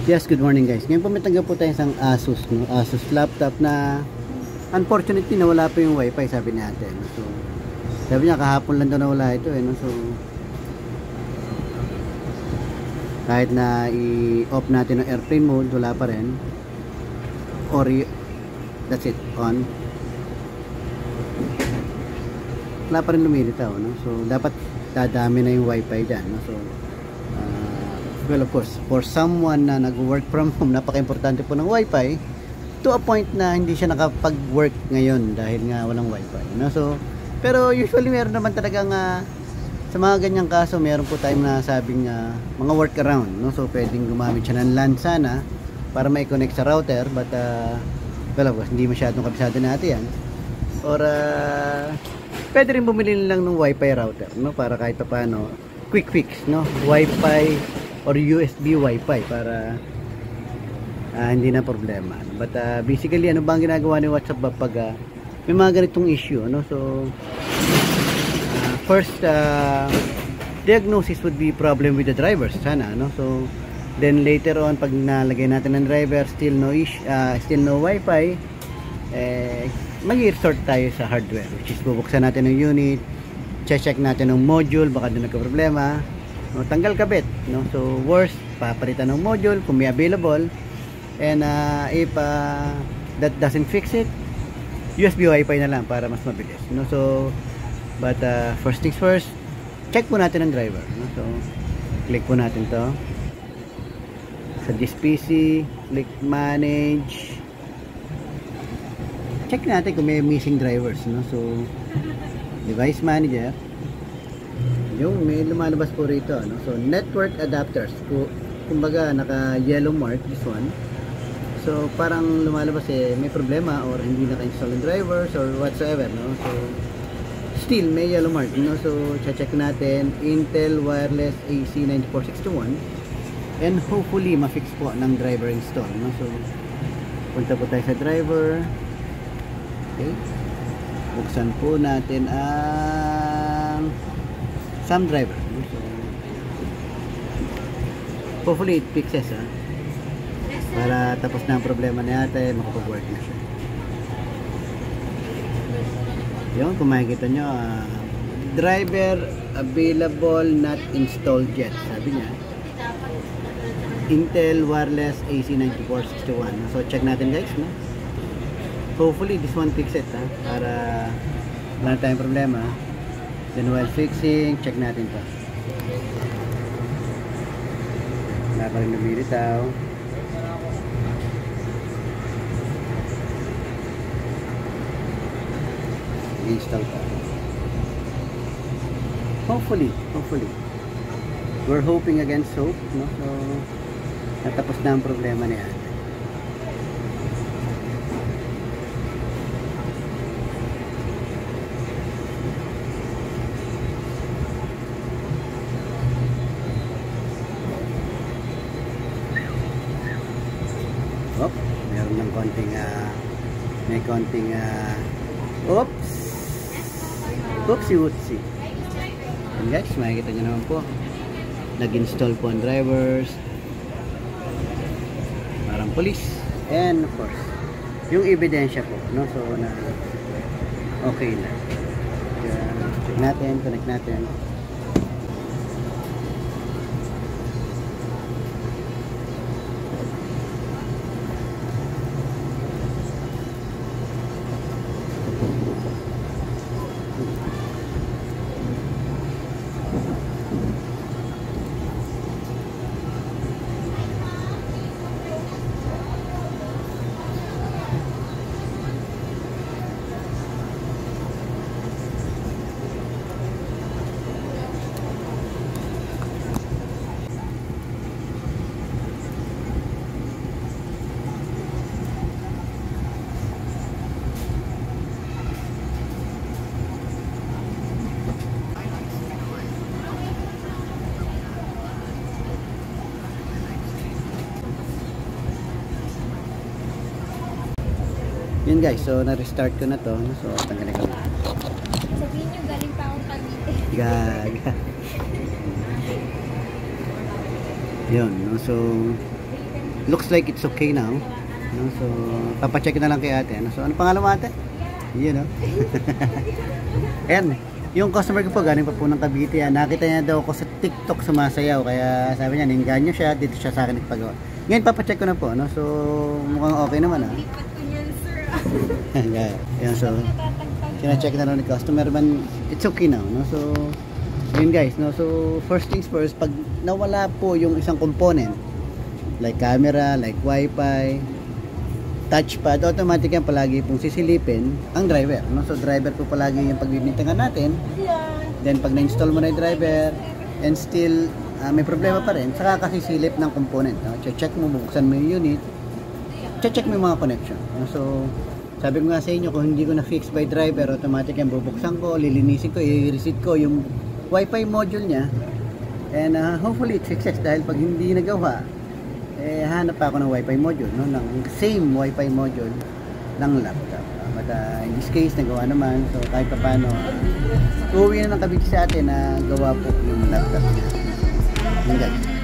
Yes, good morning guys. Ngayon po may tanggap po tayo isang Asus, no? Asus laptop na unfortunately nawala po yung wifi, sabi ni ate, no? So, sabi niya kahapon lang daw nawala ito no? So, kahit na i-off natin ang airplane mode, wala pa rin. Or that's it, on. Wala pa rin lumilitaw, no? So, dapat dadami na yung wifi dyan, no? So, well, of course, for someone na nag-work from home, napaka-importante po ng wifi to a point na hindi siya nakapag-work ngayon dahil nga walang wifi, no? So, pero usually meron naman talagang sa mga ganyang kaso, meron po tayong nasabing mga workaround, no? So, pwedeng gumamit siya ng LAN sana para ma-connect sa router, but well, of course, hindi masyadong kabisado natin yan. Or pwede rin bumili lang ng wifi router, no? Para kahit pa paano, quick fix, no? Wifi or USB Wi-Fi para hindi na problema. But basically, ano ba ang ginagawa ni WhatsApp pag may mga ganitong issue, no? So first diagnosis would be problem with the drivers sana, no? So then later on, pag nalagay natin ng driver, still no Wi-Fi, mag-i-resort tayo sa hardware, which is bubuksan natin ng unit, check natin ng module, baka doon nagka-problema, no, tanggal kabit, no? So worst, papalitan ng module kung may available, and if that doesn't fix it, USB Wi-Fi na lang para mas mabilis, no? So but first things first, check po natin ang driver, no? So click po natin to sa this PC, click manage, check natin kung may missing drivers, no? So device manager, yung may lumalabas po rito, no? So network adapters, kumbaga naka yellow mark this one, so parang lumalabas may problema or hindi naka-install yung drivers or whatsoever, no? So still may yellow mark, no? So check natin Intel wireless AC94621 and hopefully ma-fix po ng driver install, no? So punta po tayo sa driver, okay, buksan po natin ang SAM driver, so hopefully it fixes, para tapos na ang problema ni ate, makapag-work na siya. Yun, kung makikita nyo, driver available not installed yet, sabi niya Intel wireless AC94621. So check natin guys, no? Hopefully this one fix it, para wala tayong problema. Then while fixing, check natin to. Wala pa rin lumilitaw. Install pa. Hopefully. We're hoping against hope, no? So, natapos na ang problema niya. Oh, meron ng konting may konting oopsie. And guys, makikita nyo naman po, nag-install po ang drivers, parang police, and of course yung ebidensya po, no? So na okay na. Check natin, connect natin. Yun guys, so na-restart ko na to. So tanggalin ko na. Sabihin nyo, galing pa akong Cavite. Gaga. Yun, no? So looks like it's okay now, no? So papacheck na lang kay ate, no? So ano pangalan mo ate? Yun, no? Ayan, yung customer ko po galing pa po ng Cavite, nakita niya daw ako sa TikTok sumasayaw, kaya sabi niya ninganyo siya, dito siya sa akin nagpagawa. Ngayon papacheck ko na po, no? So mukhang okay naman, ah. Lipat ko niyan, sir. Ayan, so kina-check na lang ni customer man, it's okay now, no? So yun guys, no? So first things first, pag nawala po yung isang component like camera, like wifi, touchpad, automatic yan palagi pong sisilipin ang driver, no? So driver po palagi yung pagbibintangan natin. Then pag na-install mo na yung driver and still may problema pa rin, saka kasi silip ng component, no? Check mo, bubuksan mo yung unit, check mo yung mga connection, no? So sabi ko nga sa inyo, kung hindi ko na-fix by driver, automatic yan bubuksan ko, lilinisin ko, i-reset ko yung wifi module niya, and hopefully it fixes, dahil pag hindi nagawa, hanap pa ako ng wifi module, no? Ng same wifi module ng laptop. But in this case, nagawa naman, so kahit pa paano, uuwi na ng Cavite sa atin na gawa po yung laptop niya. Yun guys.